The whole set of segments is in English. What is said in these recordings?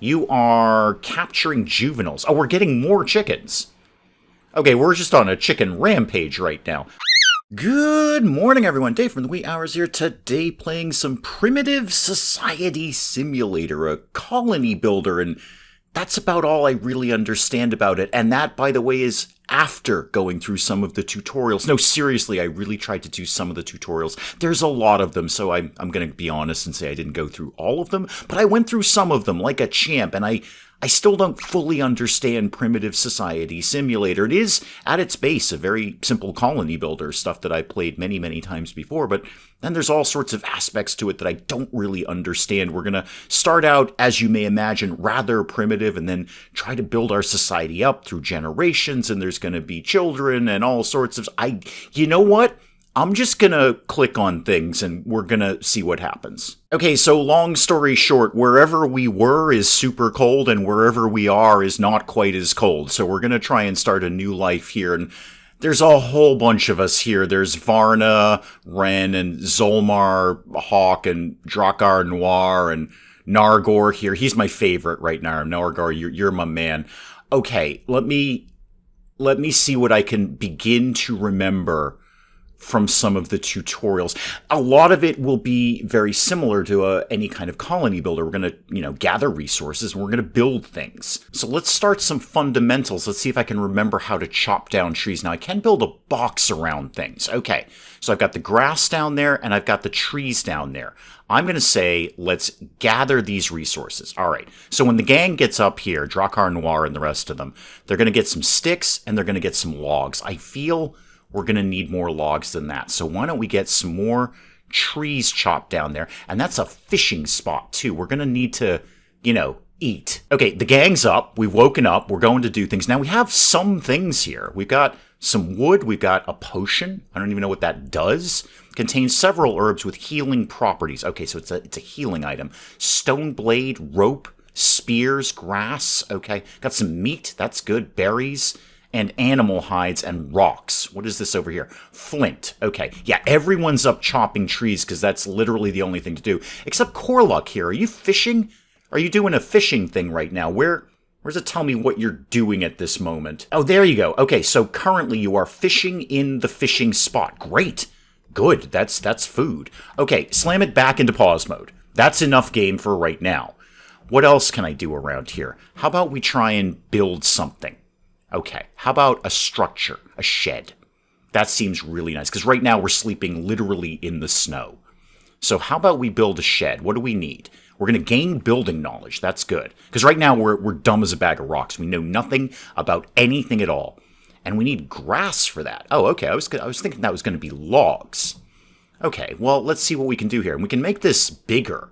You are capturing juveniles. Oh, we're getting more chickens. Okay, we're just on a chicken rampage right now. Good morning, everyone. Dave from the Wee Hours here today playing some Primitive Society Simulator, a colony builder, and that's about all I really understand about it. And that, by the way, is after going through some of the tutorials. No, seriously, I really tried to do some of the tutorials. There's a lot of them, so I'm going to be honest and say I didn't go through all of them, but I went through some of them like a champ, and I still don't fully understand Primitive Society Simulator. It is, at its base, a very simple colony builder, stuff that I played many, many times before, but then there's all sorts of aspects to it that I don't really understand. We're going to start out, as you may imagine, rather primitive, and then try to build our society up through generations, and there's going to be children and all sorts of... You know what? I'm just gonna click on things and we're gonna see what happens. Okay, so long story short, wherever we were is super cold and wherever we are is not quite as cold. So we're gonna try and start a new life here, and there's a whole bunch of us here. There's Varna, Ren, and Zolmar, Hawk, and Drakkar Noir, and Nargor here. He's my favorite right now. Nargor, you're my man. Okay, let me see what I can begin to remember from some of the tutorials. A lot of it will be very similar to any kind of colony builder. We're going to, gather resources and we're going to build things. So let's start some fundamentals. Let's see if I can remember how to chop down trees. Now I can build a box around things. Okay, so I've got the grass down there and I've got the trees down there. I'm going to say, let's gather these resources. All right, so when the gang gets up here, Drakkar Noir and the rest of them, they're going to get some sticks and they're going to get some logs. I feel we're going to need more logs than that. So why don't we get some more trees chopped down there? And that's a fishing spot too. We're going to need to, eat. Okay, the gang's up. We've woken up. We're going to do things. Now we have some things here. We've got some wood. We've got a potion. I don't even know what that does. Contains several herbs with healing properties. Okay, so it's a healing item. Stone blade, rope, spears, grass. Okay, got some meat. That's good. Berries. And animal hides and rocks. What is this over here? Flint. Okay. Yeah, everyone's up chopping trees because that's literally the only thing to do. Except Corluck here. Are you fishing? Are you doing a fishing thing right now? Where's it tell me what you're doing at this moment? Oh, there you go. Okay, so currently you are fishing in the fishing spot. Great. Good. That's food. Okay, slam it back into pause mode. That's enough game for right now. What else can I do around here? How about we try and build something? Okay, how about a structure, a shed? That seems really nice, because right now we're sleeping literally in the snow. So how about we build a shed? What do we need? We're going to gain building knowledge. That's good. Because right now we're dumb as a bag of rocks. We know nothing about anything at all. And we need grass for that. Oh, okay, I was thinking that was going to be logs. Okay, well, let's see what we can do here. And we can make this bigger,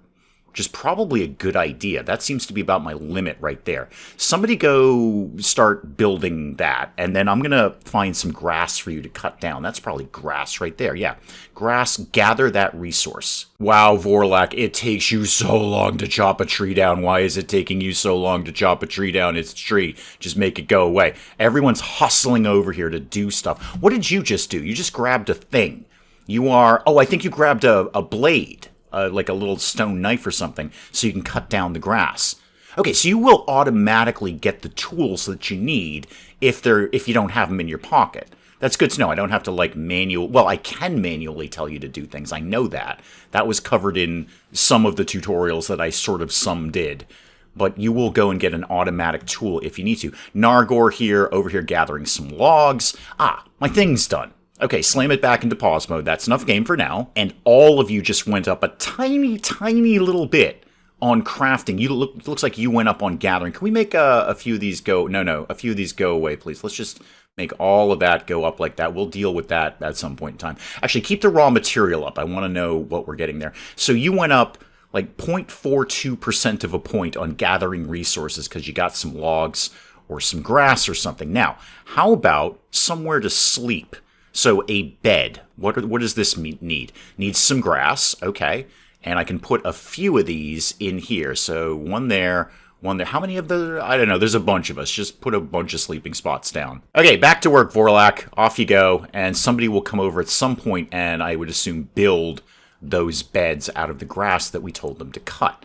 which is probably a good idea. That seems to be about my limit right there. Somebody go start building that, and then I'm going to find some grass for you to cut down. That's probably grass right there. Yeah, grass, gather that resource. Wow, Vorlak, it takes you so long to chop a tree down. Why is it taking you so long to chop a tree down? It's a tree. Just make it go away. Everyone's hustling over here to do stuff. What did you just do? You just grabbed a thing. I think you grabbed a blade. Like a little stone knife or something, so you can cut down the grass. Okay, so you will automatically get the tools that you need if you don't have them in your pocket. That's good to know. I don't have to I can manually tell you to do things. I know that. That was covered in some of the tutorials that I sort of did. But you will go and get an automatic tool if you need to. Nargor here, over here gathering some logs. Ah, my thing's done. Okay, slam it back into pause mode. That's enough game for now. And all of you just went up a tiny, tiny little bit on crafting. It looks like you went up on gathering. Can we make a few of these go? No, a few of these go away, please. Let's just make all of that go up like that. We'll deal with that at some point in time. Actually, keep the raw material up. I want to know what we're getting there. So you went up like 0.42% of a point on gathering resources because you got some logs or some grass or something. Now, how about somewhere to sleep? So a bed. What does this need? Needs some grass, okay. And I can put a few of these in here. So one there. How many of the... I don't know. There's a bunch of us. Just put a bunch of sleeping spots down. Okay, back to work, Vorlak. Off you go. And somebody will come over at some point and I would assume build those beds out of the grass that we told them to cut.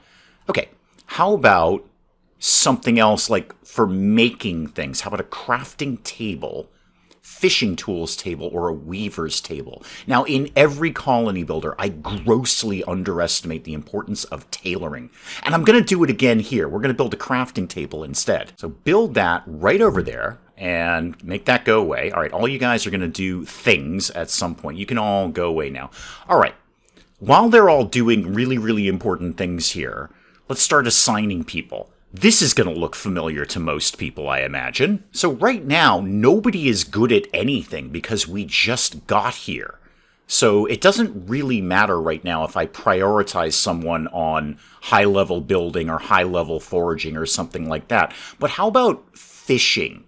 Okay, how about something else like for making things? How about a crafting table, fishing tools table, or a weaver's table? Now, in every colony builder, I grossly underestimate the importance of tailoring. And I'm going to do it again here. We're going to build a crafting table instead. So build that right over there and make that go away. All right, all you guys are going to do things at some point. You can all go away now. All right, while they're all doing really, really important things here, let's start assigning people. This is going to look familiar to most people, I imagine. So right now, nobody is good at anything because we just got here. So it doesn't really matter right now if I prioritize someone on high-level building or high-level foraging or something like that. But how about fishing?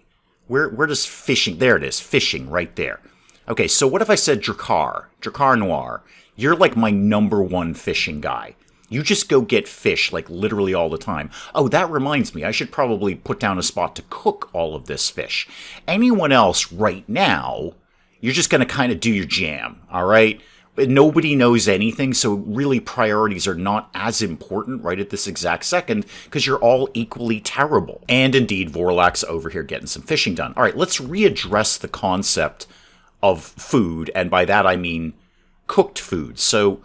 Where does fishing... There it is, fishing right there. Okay, so what if I said Drakkar Noir? You're like my #1 fishing guy. You just go get fish, like, literally all the time. Oh, that reminds me, I should probably put down a spot to cook all of this fish. Anyone else right now, you're just going to kind of do your jam, all right? Nobody knows anything, so really priorities are not as important right at this exact second, because you're all equally terrible. And indeed, Vorlak's over here getting some fishing done. All right, let's readdress the concept of food, and by that I mean cooked food. So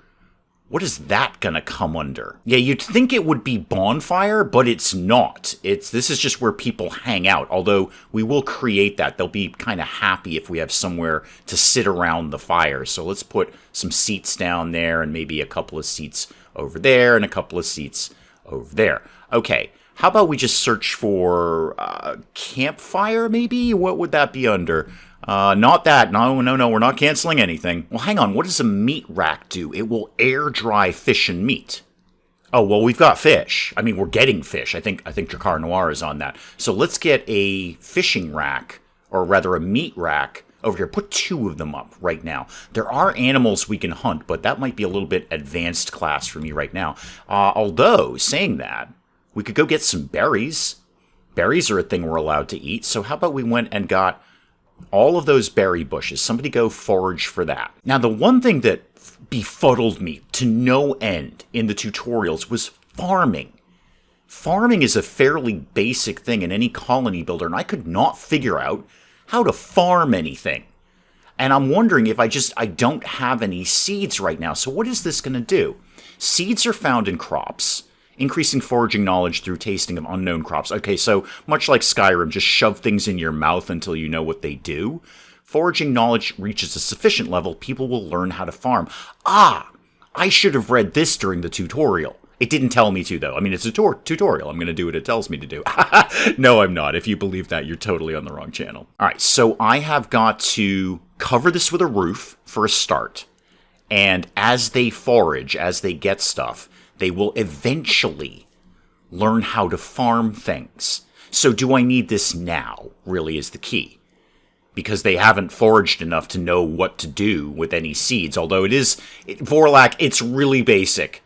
what is that gonna come under? Yeah, you'd think it would be bonfire, but it's not. This is just where people hang out, although we will create that. They'll be kind of happy if we have somewhere to sit around the fire. So let's put some seats down there and maybe a couple of seats over there and a couple of seats over there. Okay, how about we just search for campfire maybe? What would that be under? Not that. No, we're not canceling anything. Well, hang on. What does a meat rack do? It will air dry fish and meat. Oh, well, we've got fish. I mean, we're getting fish. I think Drakkar Noir is on that. So let's get a fishing rack, or rather a meat rack, over here. Put 2 of them up right now. There are animals we can hunt, but that might be a little bit advanced class for me right now. Although, saying that, we could go get some berries. Berries are a thing we're allowed to eat. So how about we went and got all of those berry bushes? Somebody go forage for that. Now, the one thing that befuddled me to no end in the tutorials was farming. Farming is a fairly basic thing in any colony builder, and I could not figure out how to farm anything. And I'm wondering if I don't have any seeds right now. So what is this going to do? Seeds are found in crops. Increasing foraging knowledge through tasting of unknown crops. Okay, so much like Skyrim, just shove things in your mouth until you know what they do. Foraging knowledge reaches a sufficient level, people will learn how to farm. Ah! I should have read this during the tutorial. It didn't tell me to, though. I mean, it's a tutorial. I'm going to do what it tells me to do. No, I'm not. If you believe that, you're totally on the wrong channel. All right, so I have got to cover this with a roof for a start. And as they forage, as they get stuff, they will eventually learn how to farm things. So do I need this now, really is the key. Because they haven't foraged enough to know what to do with any seeds. Although Vorlak, it's really basic.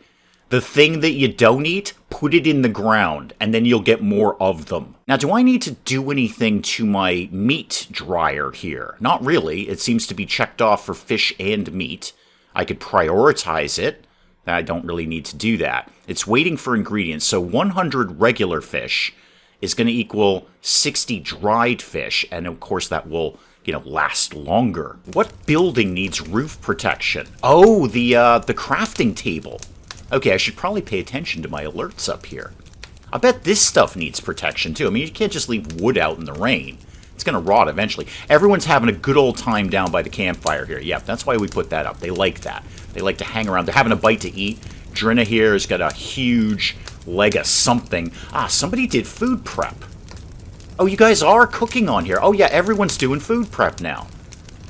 The thing that you don't eat, put it in the ground, and then you'll get more of them. Now, do I need to do anything to my meat dryer here? Not really. It seems to be checked off for fish and meat. I could prioritize it. I don't really need to do that. It's waiting for ingredients. So 100 regular fish is going to equal 60 dried fish. And of course that will, last longer. What building needs roof protection? Oh, the crafting table. Okay, I should probably pay attention to my alerts up here. I bet this stuff needs protection too. I mean, you can't just leave wood out in the rain. It's going to rot eventually. Everyone's having a good old time down by the campfire here. Yeah, that's why we put that up. They like that. They like to hang around. They're having a bite to eat. Drinna here has got a huge leg of something. Ah, somebody did food prep. Oh, you guys are cooking on here. Oh, yeah, everyone's doing food prep now.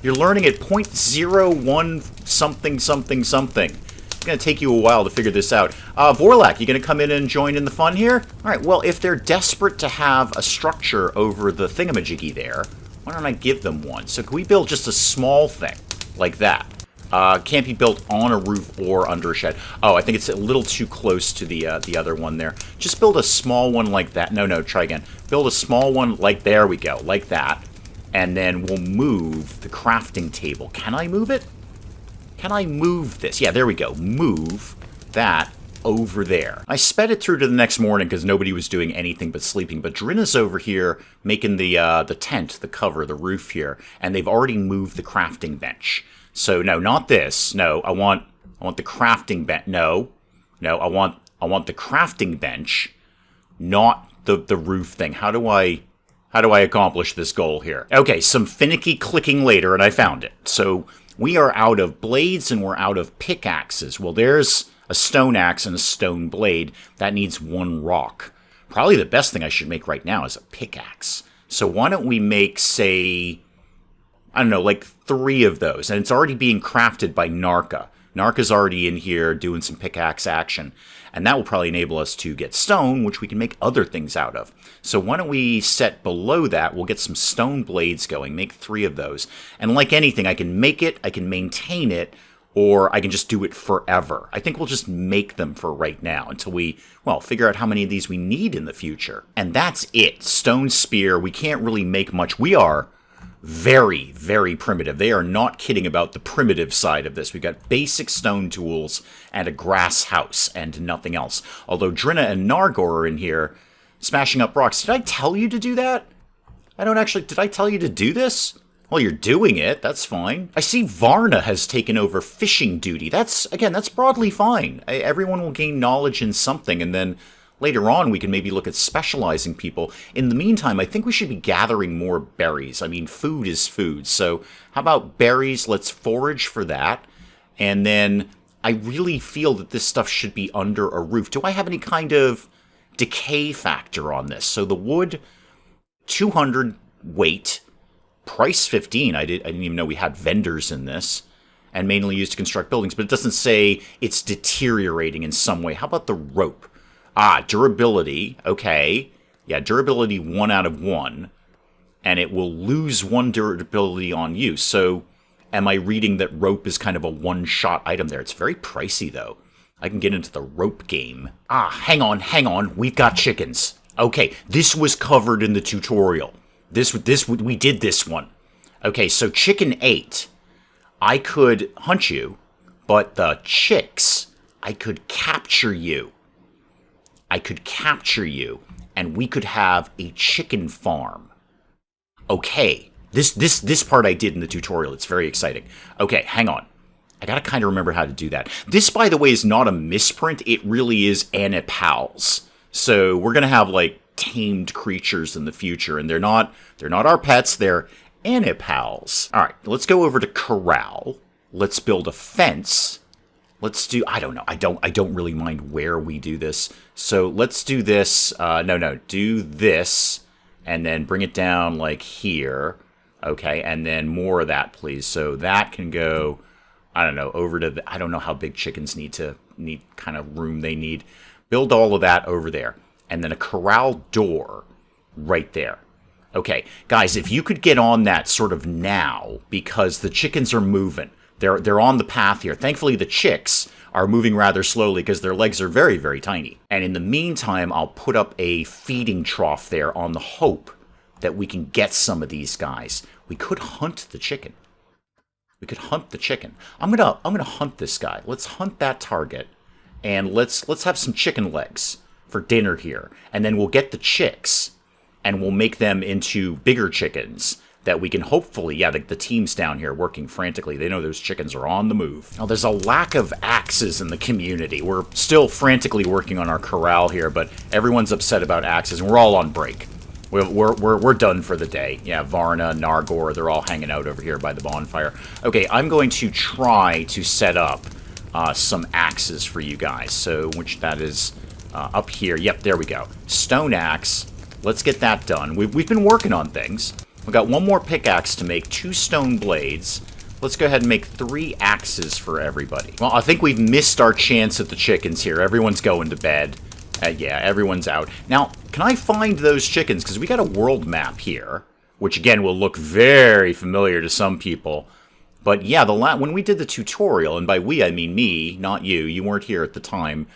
You're learning at 0.01 something something something. It's going to take you a while to figure this out. Vorlak, you going to come in and join in the fun here? All right, well, if they're desperate to have a structure over the thingamajiggy there, why don't I give them one? So can we build just a small thing like that? Can't be built on a roof or under a shed. Oh, I think it's a little too close to the other one there. Just build a small one like that. No, try again. Build a small one like, there we go, like that. And then we'll move the crafting table. Can I move it? Can I move this? Yeah, there we go. Move that over there. I sped it through to the next morning because nobody was doing anything but sleeping, but Drinna's over here making the tent, the cover, the roof here, and they've already moved the crafting bench. So no, not this. No, I want the crafting bench. No, I want the crafting bench, not the roof thing. How do I accomplish this goal here? Okay, some finicky clicking later, and I found it. So we are out of blades and we're out of pickaxes. Well, there's a stone axe and a stone blade. That needs 1 rock. Probably the best thing I should make right now is a pickaxe. So why don't we make, say, I don't know, like 3 of those. And it's already being crafted by Narka. Narka's already in here doing some pickaxe action. And that will probably enable us to get stone, which we can make other things out of. So why don't we set below that, we'll get some stone blades going, make 3 of those. And like anything, I can make it, I can maintain it, or I can just do it forever. I think we'll just make them for right now until we, well, figure out how many of these we need in the future. And that's it. Stone spear, we can't really make much. We are very, very primitive. They are not kidding about the primitive side of this. We've got basic stone tools and a grass house and nothing else. Although Drinna and Nargor are in here smashing up rocks. Did I tell you to do that? Did I tell you to do this? Well, you're doing it. That's fine. I see Varna has taken over fishing duty. That's broadly fine. Everyone will gain knowledge in something, and then later on we can maybe look at specializing people. In the meantime, I think we should be gathering more berries. I mean, food is food. So how about berries? Let's forage for that. And then I really feel that this stuff should be under a roof. Do I have any kind of decay factor on this? So the wood, 200 weight. Price 15. I didn't even know we had vendors in this, and mainly used to construct buildings, but it doesn't say it's deteriorating in some way. How about the rope? Durability. Okay. Yeah, durability 1 out of 1, and it will lose 1 durability on use. So am I reading that rope is kind of a one-shot item there? It's very pricey, though. I can get into the rope game. Hang on. We've got chickens. Okay, this was covered in the tutorial. We did this one. Okay, so chicken 8. I could hunt you, but the chicks, I could capture you. And we could have a chicken farm. Okay, this part I did in the tutorial. It's very exciting. Okay, hang on. I gotta kind of remember how to do that. This, by the way, is not a misprint. It really is Anipals. So we're gonna have, like, tamed creatures in the future, and they're not our pets, they're Anipals. All right, let's go over to corral. Let's build a fence. Let's do, I don't know, I don't really mind where we do this. So let's do this, do this, and then bring it down like here. Okay, and then more of that, please. So that can go, I don't know, over to I don't know how big chickens need kind of room they need. Build all of that over there. And then a corral door right there. Okay, guys, if you could get on that sort of now, because the chickens are moving. They're on the path here. Thankfully, the chicks are moving rather slowly because their legs are very, very tiny. And in the meantime, I'll put up a feeding trough there on the hope that we can get some of these guys. We could hunt the chicken. I'm gonna hunt this guy. Let's hunt that target, and let's have some chicken legs for dinner here, and then we'll get the chicks and we'll make them into bigger chickens that we can hopefully, the team's down here working frantically. They know those chickens are on the move. Now, there's a lack of axes in the community. We're still frantically working on our corral here, but everyone's upset about axes, and we're all on break. We're done for the day. Yeah, Varna, Nargor, they're all hanging out over here by the bonfire. Okay, I'm going to try to set up some axes for you guys. So, which that is up here. Yep, there we go. Stone axe. Let's get that done. We've been working on things. We've got 1 more pickaxe to make, 2 stone blades. Let's go ahead and make 3 axes for everybody. Well, I think we've missed our chance at the chickens here. Everyone's going to bed. Yeah, everyone's out. Now, can I find those chickens? Because we got a world map here, which again will look very familiar to some people. But yeah, when we did the tutorial, and by we I mean me, not you. You weren't here at the time.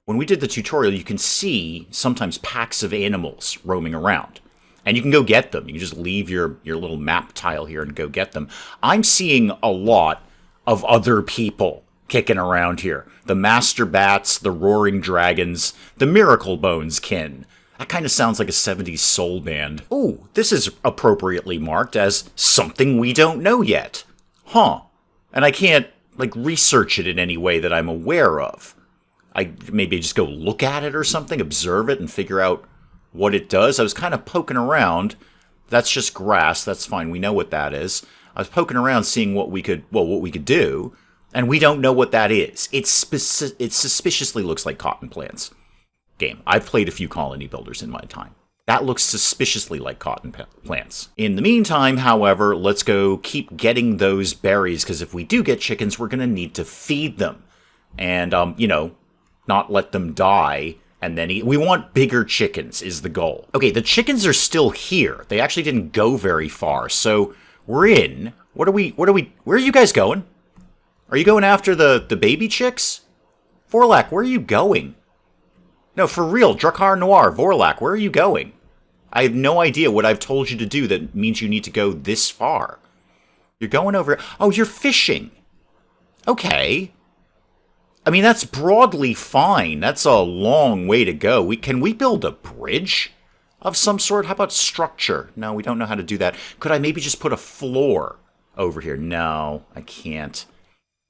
When we did the tutorial, you can see sometimes packs of animals roaming around. And you can go get them. You can just leave your little map tile here and go get them. I'm seeing a lot of other people kicking around here. The Master Bats, the Roaring Dragons, the Miracle Bones kin. That kind of sounds like a 70s soul band. Ooh, this is appropriately marked as something we don't know yet. Huh. And I can't, like, research it in any way that I'm aware of. I maybe just go look at it or something, observe it, and figure out what it does. I was kind of poking around. That's just grass. That's fine. We know what that is. I was poking around seeing what we could do. And we don't know what that is. It suspiciously looks like cotton plants. Game. I've played a few colony builders in my time. That looks suspiciously like cotton plants. In the meantime, however, let's go keep getting those berries, because if we do get chickens, we're going to need to feed them. And, not let them die and then eat. We want bigger chickens is the goal. Okay, the chickens are still here. They actually didn't go very far, so we're in. Where are you guys going? Are you going after the baby chicks? Vorlak, where are you going? No, for real, Drakkar Noir, Vorlak, where are you going? I have no idea what I've told you to do that means you need to go this far. You're going over... Oh, you're fishing. Okay. I mean, that's broadly fine. That's a long way to go. Can we build a bridge of some sort? How about structure? No, we don't know how to do that. Could I maybe just put a floor over here? No, I can't.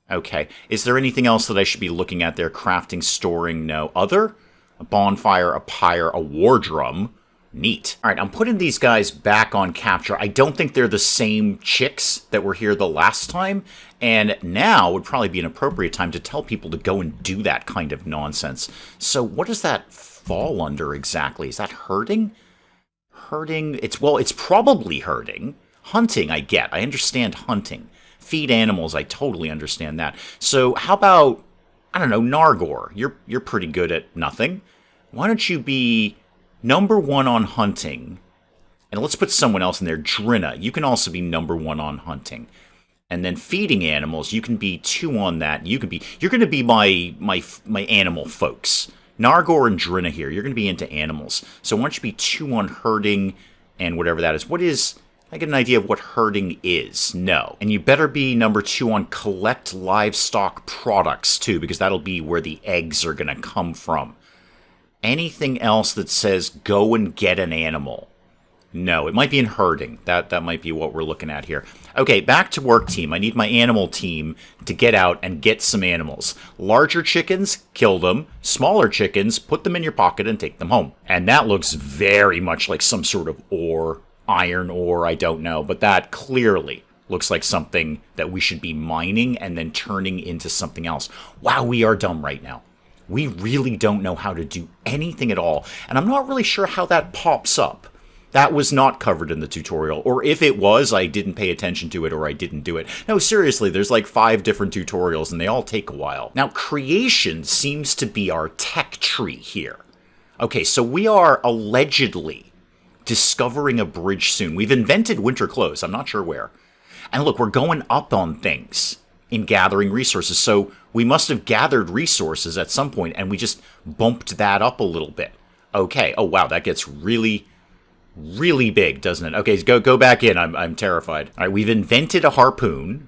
Okay. Is there anything else that I should be looking at there? Crafting, storing, no. Other? A bonfire, a pyre, a war drum. Neat. All right, I'm putting these guys back on capture. I don't think they're the same chicks that were here the last time. And now would probably be an appropriate time to tell people to go and do that kind of nonsense. So what does that fall under exactly? Is that herding? Herding? It's probably herding. Hunting, I get. I understand hunting. Feed animals, I totally understand that. So how about, I don't know, Nargor? You're pretty good at nothing. Why don't you be number 1 on hunting? And let's put someone else in there. Drinna, you can also be number 1 on hunting. And then feeding animals, you can be 2 on that. You're going to be my animal folks. Nargor and Drinna here, you're going to be into animals. So why don't you be 2 on herding and whatever that is. What is... I get an idea of what herding is. No. And you better be number 2 on collect livestock products, too, because that'll be where the eggs are going to come from. Anything else that says go and get an animal? No, it might be in herding. That might be what we're looking at here. Okay, back to work, team. I need my animal team to get out and get some animals. Larger chickens, kill them. Smaller chickens, put them in your pocket and take them home. And that looks very much like some sort of ore. Iron ore, I don't know, but that clearly looks like something that we should be mining and then turning into something else. Wow, we are dumb right now. We really don't know how to do anything at all, and I'm not really sure how that pops up. That was not covered in the tutorial, or if it was, I didn't pay attention to it or I didn't do it. No, seriously, there's like 5 different tutorials and they all take a while. Now, creation seems to be our tech tree here. Okay, so we are allegedly discovering a bridge soon. We've invented winter clothes. I'm not sure where. And look, we're going up on things in gathering resources. So we must have gathered resources at some point, and we just bumped that up a little bit. Okay. Oh, wow. That gets really, really big, doesn't it? Okay, go back in. I'm terrified. All right, we've invented a harpoon.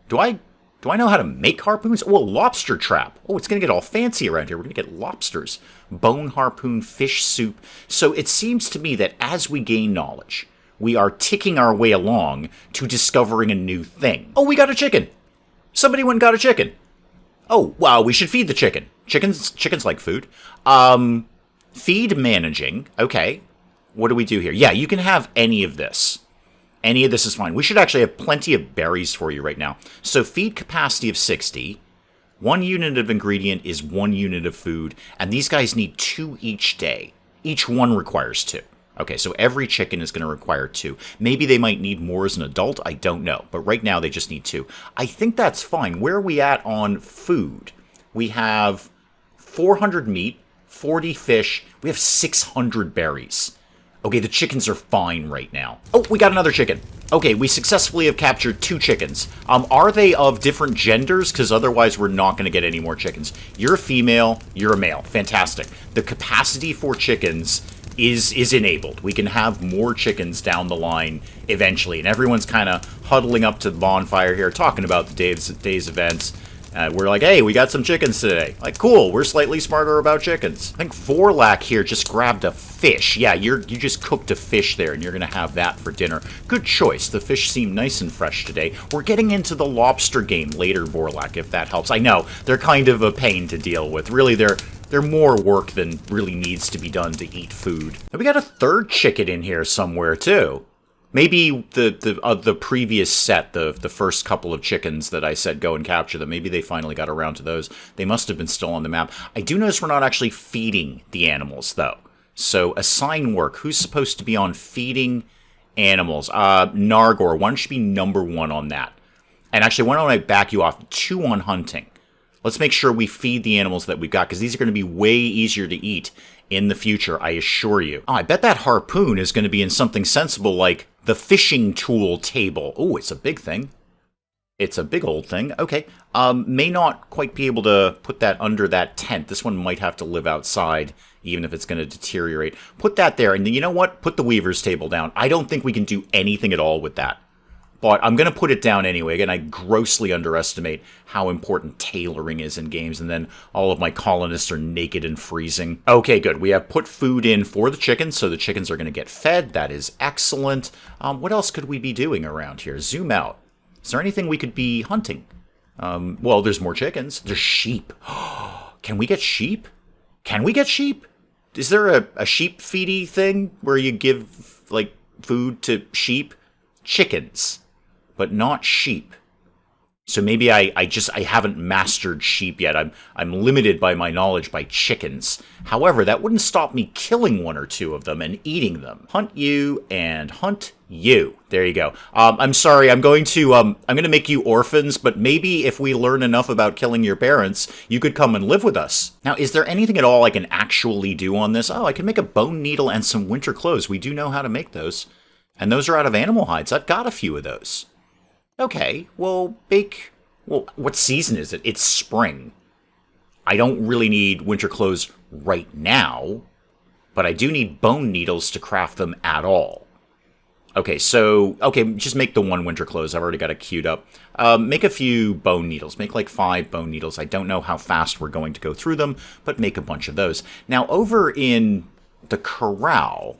Do I know how to make harpoons? Oh, a lobster trap. Oh, it's going to get all fancy around here. We're going to get lobsters. Bone harpoon, fish soup. So it seems to me that as we gain knowledge, we are ticking our way along to discovering a new thing. Oh, we got a chicken. Somebody went and got a chicken. Oh, wow, we should feed the chicken. Chickens like food. Feed managing. Okay. What do we do here? Yeah, you can have any of this. Any of this is fine. We should actually have plenty of berries for you right now. So feed capacity of 60. 1 unit of ingredient is 1 unit of food. And these guys need 2 each day. Each one requires 2. Okay, so every chicken is going to require 2. Maybe they might need more as an adult. I don't know. But right now they just need 2. I think that's fine. Where are we at on food? We have 400 meat, 40 fish. We have 600 berries. Okay, the chickens are fine right now. Oh, we got another chicken. Okay, we successfully have captured 2 chickens. Are they of different genders? Because otherwise we're not going to get any more chickens. You're a female, you're a male. Fantastic. The capacity for chickens is enabled. We can have more chickens down the line eventually. And everyone's kind of huddling up to the bonfire here, talking about the day's events. We're like, hey, we got some chickens today. Like, cool, we're slightly smarter about chickens. I think Vorlak here just grabbed a fish. Yeah, you just cooked a fish there, and you're going to have that for dinner. Good choice. The fish seem nice and fresh today. We're getting into the lobster game later, Vorlak, if that helps. I know, they're kind of a pain to deal with. Really, they're more work than really needs to be done to eat food. And we got a third chicken in here somewhere, too. Maybe the previous set, the first couple of chickens that I said go and capture them, maybe they finally got around to those. They must have been still on the map. I do notice we're not actually feeding the animals, though. So, assign work. Who's supposed to be on feeding animals? Nargor. One should be number 1 on that. And actually, why don't I back you off? 2 on hunting. Let's make sure we feed the animals that we've got, because these are going to be way easier to eat in the future, I assure you. Oh, I bet that harpoon is going to be in something sensible like the fishing tool table. Oh, it's a big thing. It's a big old thing. Okay. May not quite be able to put that under that tent. This one might have to live outside, even if it's going to deteriorate. Put that there, and you know what? Put the weaver's table down. I don't think we can do anything at all with that. But I'm going to put it down anyway. Again, I grossly underestimate how important tailoring is in games, and then all of my colonists are naked and freezing. Okay, good. We have put food in for the chickens, so the chickens are going to get fed. That is excellent. What else could we be doing around here? Zoom out. Is there anything we could be hunting? Well, there's more chickens. There's sheep. Can we get sheep? Can we get sheep? Is there a sheep feedy thing where you give, like, food to sheep? Chickens, but not sheep. So maybe I haven't mastered sheep yet. I'm limited by my knowledge by chickens. However, that wouldn't stop me killing 1 or 2 of them and eating them. Hunt you and hunt you. There you go. I'm sorry. I'm going to make you orphans, but maybe if we learn enough about killing your parents, you could come and live with us. Now, is there anything at all I can actually do on this? Oh, I can make a bone needle and some winter clothes. We do know how to make those. And those are out of animal hides. I've got a few of those. Okay, well, what season is it? It's spring. I don't really need winter clothes right now, but I do need bone needles to craft them at all. Okay, just make the 1 winter clothes. I've already got it queued up. Make a few bone needles. Make like 5 bone needles. I don't know how fast we're going to go through them, but make a bunch of those. Now, over in the corral,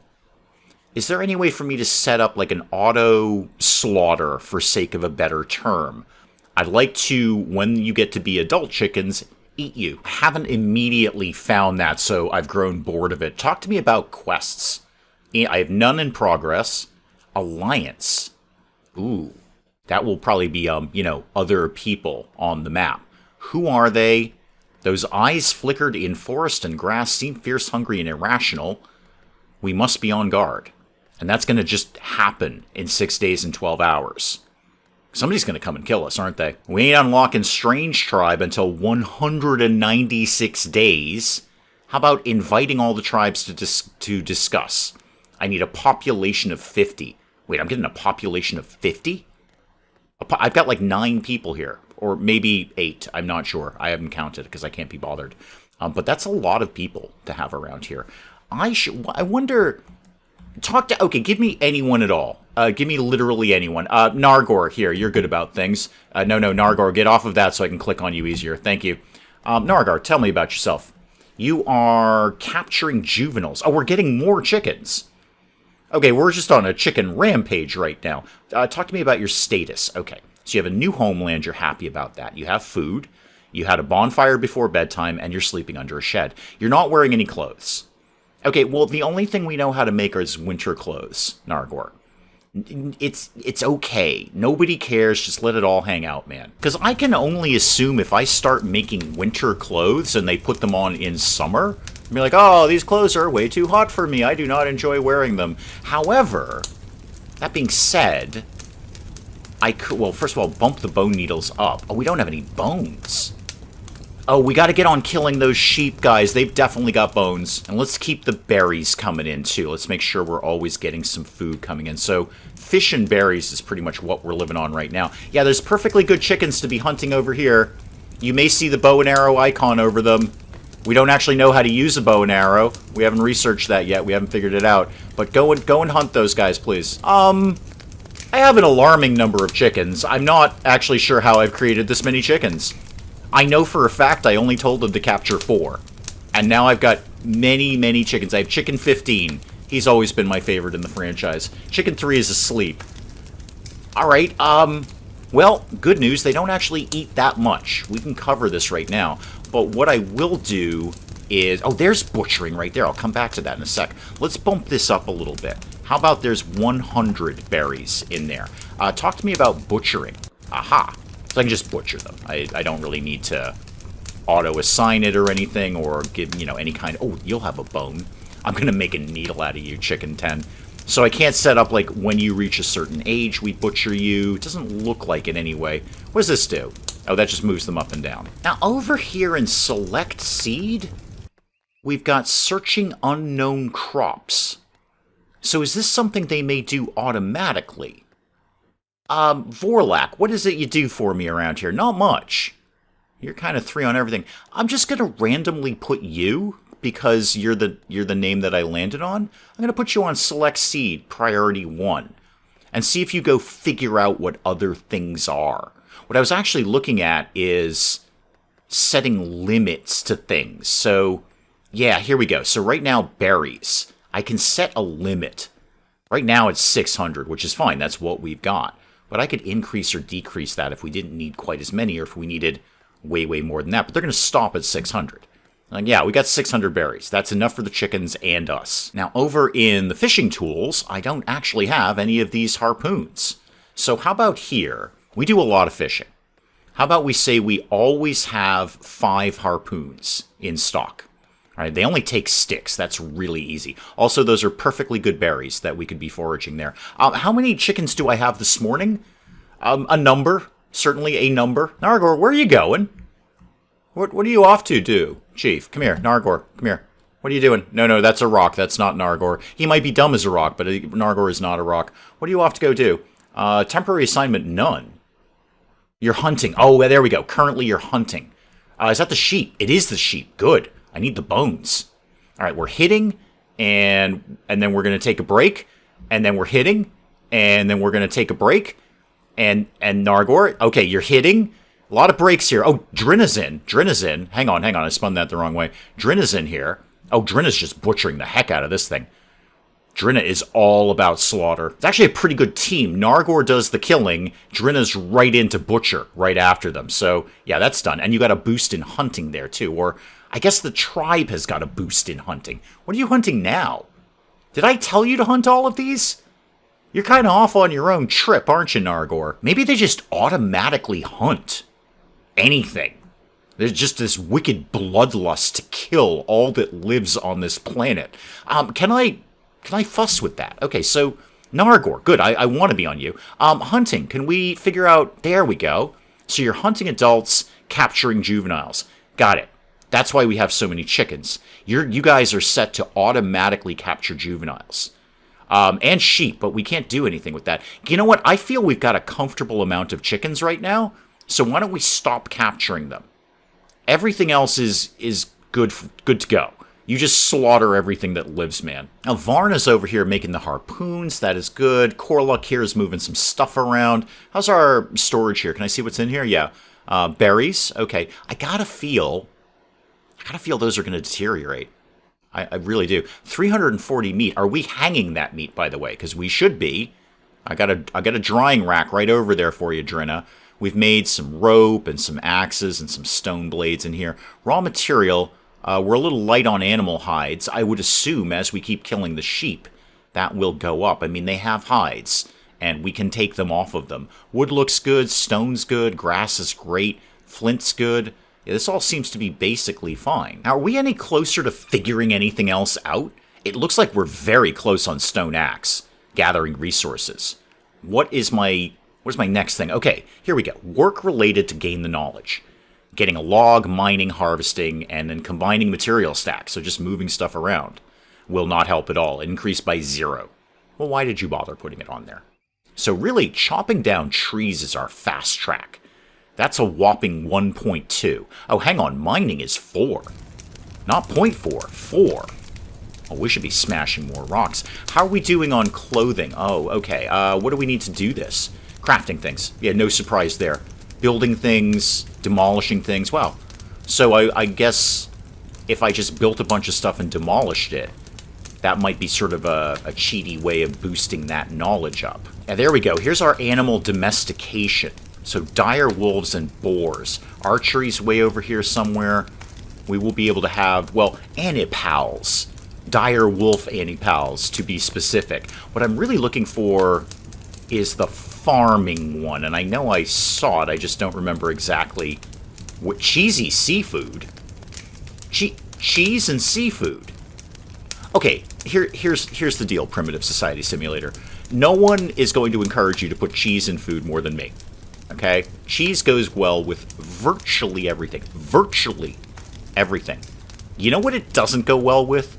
is there any way for me to set up like an auto slaughter, for sake of a better term? I'd like to, when you get to be adult chickens, eat you. I haven't immediately found that, so I've grown bored of it. Talk to me about quests. I have none in progress. Alliance. Ooh, that will probably be, other people on the map. Who are they? Those eyes flickered in forest and grass seem fierce, hungry, and irrational. We must be on guard. And that's going to just happen in 6 days and 12 hours. Somebody's going to come and kill us, aren't they? We ain't unlocking Strange Tribe until 196 days. How about inviting all the tribes to discuss? I need a population of 50. Wait, I'm getting a population of 50? I've got like 9 people here. Or maybe 8. I'm not sure. I haven't counted because I can't be bothered. But that's a lot of people to have around here. I wonder... Okay, give me anyone at all. Give me literally anyone. Nargor, here, you're good about things. No, Nargor, get off of that so I can click on you easier. Thank you. Nargor, tell me about yourself. You are capturing juveniles. Oh, we're getting more chickens. Okay, we're just on a chicken rampage right now. Talk to me about your status. Okay, so you have a new homeland. You're happy about that. You have food. You had a bonfire before bedtime, and you're sleeping under a shed. You're not wearing any clothes. Okay, well, the only thing we know how to make is winter clothes, Nargor. It's okay. Nobody cares. Just let it all hang out, man. Because I can only assume if I start making winter clothes and they put them on in summer, I'll be like, oh, these clothes are way too hot for me. I do not enjoy wearing them. However, that being said, I could, well, first of all, bump the bone needles up. Oh, we don't have any bones. Oh, we got to get on killing those sheep, guys. They've definitely got bones. And let's keep the berries coming in, too. Let's make sure we're always getting some food coming in. So fish and berries is pretty much what we're living on right now. Yeah, there's perfectly good chickens to be hunting over here. You may see the bow and arrow icon over them. We don't actually know how to use a bow and arrow. We haven't researched that yet. We haven't figured it out. But go and hunt those guys, please. I have an alarming number of chickens. I'm not actually sure how I've created this many chickens. I know for a fact I only told him to capture 4. And now I've got many, many chickens. I have Chicken 15. He's always been my favorite in the franchise. Chicken 3 is asleep. Alright, well, good news. They don't actually eat that much. We can cover this right now. But what I will do is... Oh, there's butchering right there. I'll come back to that in a sec. Let's bump this up a little bit. How about there's 100 berries in there? Talk to me about butchering. Aha. So I can just butcher them. I don't really need to auto-assign it or anything, or give, you know, any kind of... Oh, you'll have a bone. I'm going to make a needle out of you, Chicken 10. So I can't set up, like, when you reach a certain age, we butcher you. It doesn't look like it anyway. What does this do? Oh, that just moves them up and down. Now, over here in Select Seed, we've got Searching Unknown Crops. So is this something they may do automatically? Vorlak, what is it you do for me around here? Not much. You're kind of 3 on everything. I'm just going to randomly put you... because you're the name that I landed on. I'm going to put you on Select Seed, Priority 1, and see if you go figure out what other things are. What I was actually looking at is setting limits to things. So, yeah, here we go. So right now, berries. I can set a limit. Right now it's 600, which is fine. That's what we've got. But I could increase or decrease that if we didn't need quite as many, or if we needed way, way more than that. But they're going to stop at 600. Yeah, we got 600 berries. That's enough for the chickens and us. Now, over in the fishing tools, I don't actually have any of these harpoons. So how about here? We do a lot of fishing. How about we say we always have 5 harpoons in stock? All right, they only take sticks. That's really easy. Also, those are perfectly good berries that we could be foraging there. How many chickens do I have this morning? A number. Certainly a number. Nargor, where are you going? What are you off to do? Chief, come here. Nargor, come here. What are you doing? No, that's a rock. That's not Nargor. He might be dumb as a rock, but Nargor is not a rock. What are you off to go do? Temporary assignment, none. You're hunting. Oh, there we go. Currently, you're hunting. Is that the sheep? It is the sheep. Good. I need the bones. All right, we're hitting, and then we're going to take a break, and then we're hitting, and then we're going to take a break, and Nargor, okay, you're hitting. A lot of breaks here. Oh, Drina's in. Drina's in. Hang on. I spun that the wrong way. Drina's in here. Oh, Drina's just butchering the heck out of this thing. Drina is all about slaughter. It's actually a pretty good team. Nargor does the killing. Drina's right into butcher right after them. So, yeah, that's done. And you got a boost in hunting there, too. Or, I guess the tribe has got a boost in hunting. What are you hunting now? Did I tell you to hunt all of these? You're kind of off on your own trip, aren't you, Nargor? Maybe they just automatically hunt anything. There's just this wicked bloodlust to kill all that lives on this planet. Can I fuss with that? Okay, so Nargor, good. I want to be on you. Hunting. Can we figure out? There we go. So you're hunting adults, capturing juveniles. Got it. That's why we have so many chickens. You guys are set to automatically capture juveniles. And sheep, but we can't do anything with that. You know what? I feel we've got a comfortable amount of chickens right now. So why don't we stop capturing them? Everything else is good to go. You just slaughter everything that lives, man. Now, Varna's over here making the harpoons. That is good. Corralling here is moving some stuff around. How's our storage here? Can I see what's in here? Yeah. Berries. Okay. I gotta feel those are going to deteriorate. I really do. 340 meat. Are we hanging that meat, by the way? Because we should be. I got a drying rack right over there for you, Drina. We've made some rope and some axes and some stone blades in here. Raw material, we're a little light on animal hides. I would assume as we keep killing the sheep, that will go up. I mean, they have hides, and we can take them off of them. Wood looks good, stone's good, grass is great, flint's good. Yeah, this all seems to be basically fine. Now, are we any closer to figuring anything else out? It looks like we're very close on StoneAge, gathering resources. Where's my next thing? Okay, here we go. Work related to gain the knowledge. Getting a log, mining, harvesting, and then combining material stacks, so just moving stuff around, will not help at all. Increase by 0. Well, why did you bother putting it on there? So really, chopping down trees is our fast track. That's a whopping 1.2. Oh, hang on, mining is 4. Not 0.4, 4. Oh, we should be smashing more rocks. How are we doing on clothing? Oh, okay. What do we need to do this? Crafting things. Yeah, no surprise there. building things, demolishing things. Wow. So I guess if I just built a bunch of stuff and demolished it, that might be sort of a cheaty way of boosting that knowledge up. And there we go. Here's our animal domestication. So dire wolves and boars. Archery's way over here somewhere. We will be able to have, well, anipals. Dire wolf anipals, to be specific. What I'm really looking for is the farming one. And I know I saw it, I just don't remember exactly what. Cheesy seafood? Cheese and seafood. Okay, here's the deal, Primitive Society Simulator. No one is going to encourage you to put cheese in food more than me. Okay? Cheese goes well with virtually everything. Virtually everything. You know what it doesn't go well with?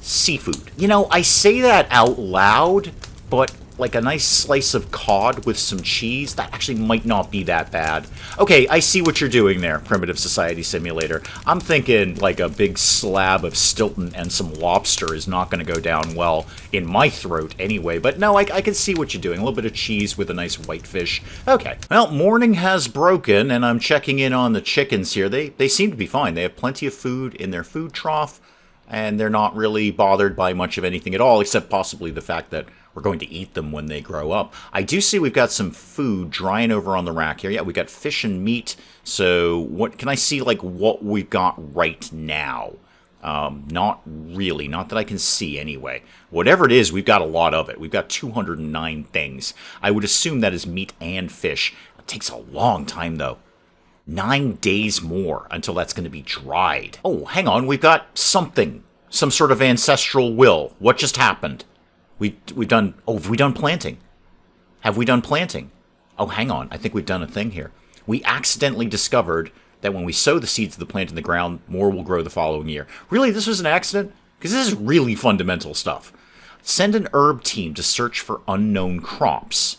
Seafood. You know, I say that out loud, but like a nice slice of cod with some cheese, that actually might not be that bad. Okay, I see what you're doing there, Primitive Society Simulator. I'm thinking like a big slab of Stilton and some lobster is not going to go down well in my throat anyway, but no, I can see what you're doing. A little bit of cheese with a nice whitefish. Okay. Well, morning has broken, and I'm checking in on the chickens here. They seem to be fine. They have plenty of food in their food trough, and they're not really bothered by much of anything at all, except possibly the fact that we're going to eat them when they grow up. I do see we've got some food drying over on the rack here. Yeah, we got fish and meat. So what can I see, like, what we've got right now? Not really. Not that I can see anyway. Whatever it is, we've got a lot of it. We've got 209 things. I would assume that is meat and fish. It takes a long time, though. 9 days more until that's going to be dried. Oh, hang on. We've got something. Some sort of ancestral will. What just happened? We've done... Oh, have we done planting? Have we done planting? Oh, hang on. I think we've done a thing here. We accidentally discovered that when we sow the seeds of the plant in the ground, more will grow the following year. Really? This was an accident? Because this is really fundamental stuff. Send an herb team to search for unknown crops.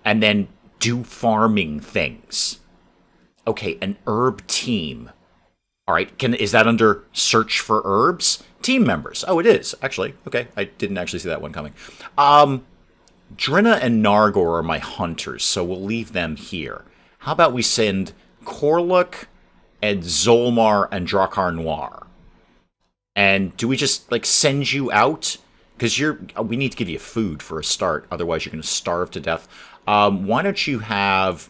And then do farming things. Okay, an herb team. All right, is that under search for herbs? Team members. Oh, it is, actually. Okay, I didn't actually see that one coming. Drina and Nargor are my hunters, so we'll leave them here. How about we send Korluk and Zolmar and Drakkar Noir? And do we just, like, send you out? Because we need to give you food for a start, otherwise you're going to starve to death. Why don't you have,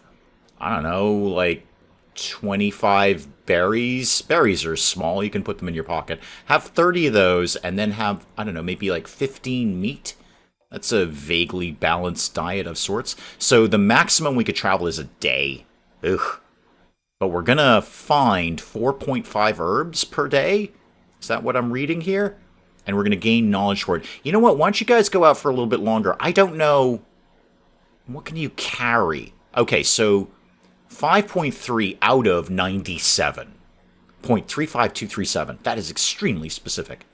I don't know, like 25 berries. Berries are small. You can put them in your pocket. Have 30 of those, and then have, I don't know, maybe like 15 meat. That's a vaguely balanced diet of sorts. So the maximum we could travel is a day. Ugh. But we're gonna find 4.5 herbs per day. Is that what I'm reading here? And we're gonna gain knowledge for it. You know what? Why don't you guys go out for a little bit longer? I don't know. What can you carry? Okay, so 5.3 out of 97. 0.35237. That is extremely specific.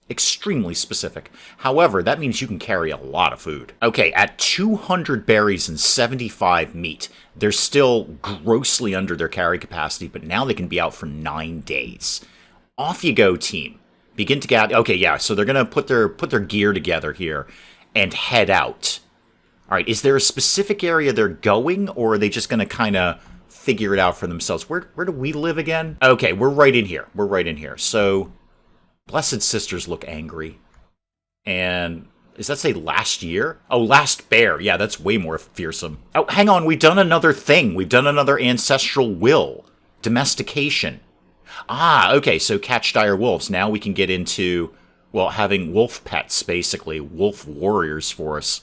Extremely specific. However, that means you can carry a lot of food. Okay, at 200 berries and 75 meat, they're still grossly under their carry capacity, but now they can be out for 9 days. Off you go, team. Begin to gather. Okay, yeah, so they're going to put their gear together here and head out. All right, is there a specific area they're going, or are they just going to kind of figure it out for themselves? Where do we live again? Okay, we're right in here. We're right in here. So, Blessed Sisters look angry. And, does that say last year? Oh, last bear. Yeah, that's way more fearsome. Oh, hang on. We've done another thing. We've done another ancestral will. Domestication. Ah, okay, so catch dire wolves. Now we can get into, well, having wolf pets, basically. Wolf warriors for us.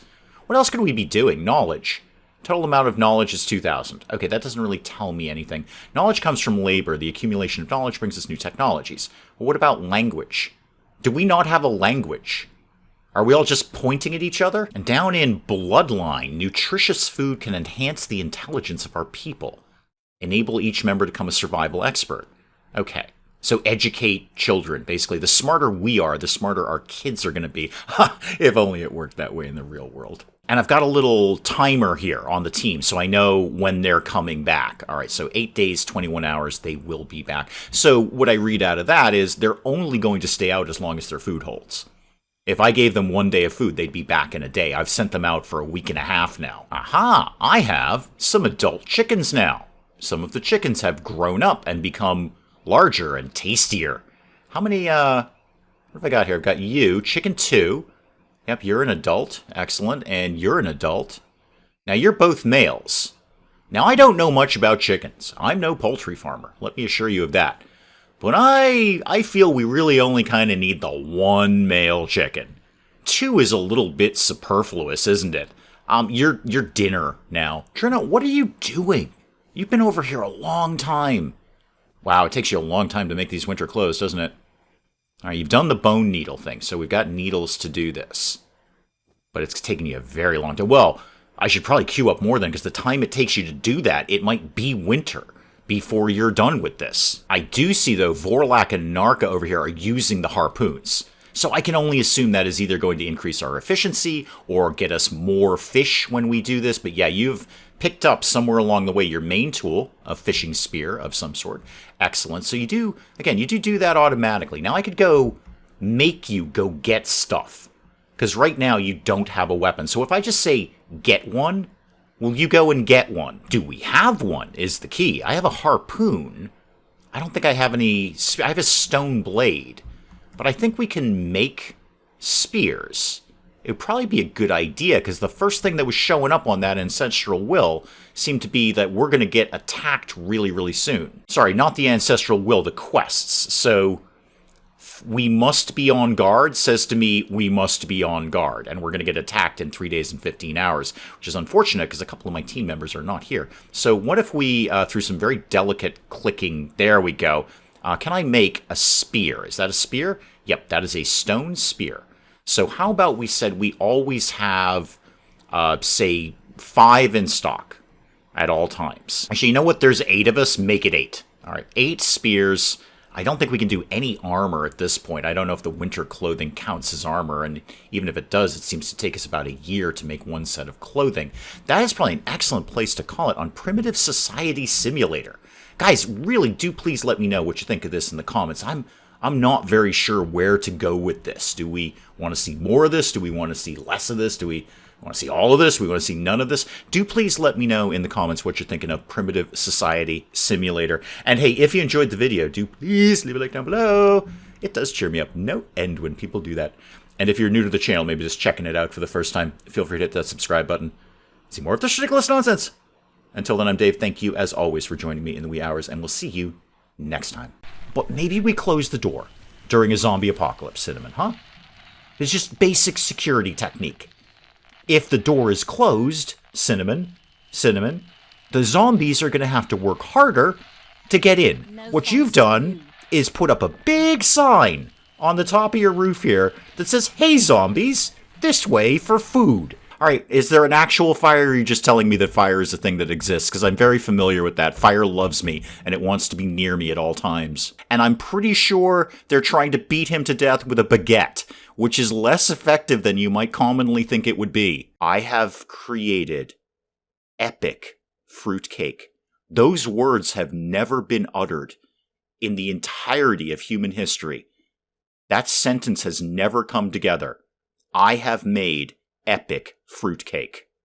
What else could we be doing? Knowledge. Total amount of knowledge is 2,000. Okay, that doesn't really tell me anything. Knowledge comes from labor. The accumulation of knowledge brings us new technologies. But what about language? Do we not have a language? Are we all just pointing at each other? And down in Bloodline, nutritious food can enhance the intelligence of our people. Enable each member to become a survival expert. Okay. So educate children, basically. The smarter we are, the smarter our kids are going to be. If only it worked that way in the real world. And I've got a little timer here on the team, so I know when they're coming back. All right, so 8 days, 21 hours, they will be back. So what I read out of that is they're only going to stay out as long as their food holds. If I gave them 1 day of food, they'd be back in a day. I've sent them out for a week and a half now. Aha! I have some adult chickens now. some of the chickens have grown up and become larger and tastier. How many, what have I got here? I've got you, chicken 2. Yep, you're an adult. Excellent. And you're an adult. Now, you're both males. Now, I don't know much about chickens. I'm no poultry farmer. Let me assure you of that. But I feel we really only kind of need the 1 male chicken. 2 is a little bit superfluous, isn't it? You're dinner now. Trina, what are you doing? You've been over here a long time. Wow, it takes you a long time to make these winter clothes, doesn't it? All right, you've done the bone needle thing, so we've got needles to do this. But it's taking you a very long time. Well, I should probably queue up more then, because the time it takes you to do that, it might be winter before you're done with this. I do see, though, Vorlak and Narka over here are using the harpoons. So I can only assume that is either going to increase our efficiency or get us more fish when we do this. But yeah, you've picked up somewhere along the way your main tool, a fishing spear of some sort. Excellent. So you do, again, you do that automatically. Now I could go make you go get stuff, because right now you don't have a weapon. So if I just say get one, will you go and get one? Do we have one is the key. I have a harpoon. I don't think I have any. I have a stone blade. But I think we can make spears. It would probably be a good idea, because the first thing that was showing up on that Ancestral Will seemed to be that we're going to get attacked really, really soon. Sorry, not the Ancestral Will, the quests. So, we must be on guard says to me, we must be on guard. And we're going to get attacked in 3 days and 15 hours, which is unfortunate, because a couple of my team members are not here. So what if we, through some very delicate clicking, there we go, can I make a spear? Is that a spear? Yep, that is a stone spear. So how about we said we always have, say, 5 in stock at all times. Actually, you know what? There's 8 of us. Make it 8. All right, 8 spears. I don't think we can do any armor at this point. I don't know if the winter clothing counts as armor, and even if it does, it seems to take us about a year to make 1 set of clothing. That is probably an excellent place to call it on Primitive Society Simulator. Guys, really do please let me know what you think of this in the comments. I'm not very sure where to go with this. Do we want to see more of this? Do we want to see less of this? Do we want to see all of this? Do we want to see none of this? Do please let me know in the comments what you're thinking of Primitive Society Simulator. And hey, if you enjoyed the video, do please leave a like down below. It does cheer me up no end when people do that. And if you're new to the channel, maybe just checking it out for the first time, feel free to hit that subscribe button. See more of this ridiculous nonsense. Until then, I'm Dave. Thank you, as always, for joining me in the wee hours, and we'll see you next time. But maybe we close the door during a zombie apocalypse, Cinnamon, huh? It's just basic security technique. If the door is closed, Cinnamon, the zombies are going to have to work harder to get in. What you've done is put up a big sign on the top of your roof here that says, "Hey, zombies, this way for food." All right, is there an actual fire, or are you just telling me that fire is a thing that exists? Because I'm very familiar with that. Fire loves me, and it wants to be near me at all times. And I'm pretty sure they're trying to beat him to death with a baguette, which is less effective than you might commonly think it would be. I have created epic fruitcake. Those words have never been uttered in the entirety of human history. That sentence has never come together. I have made epic fruitcake.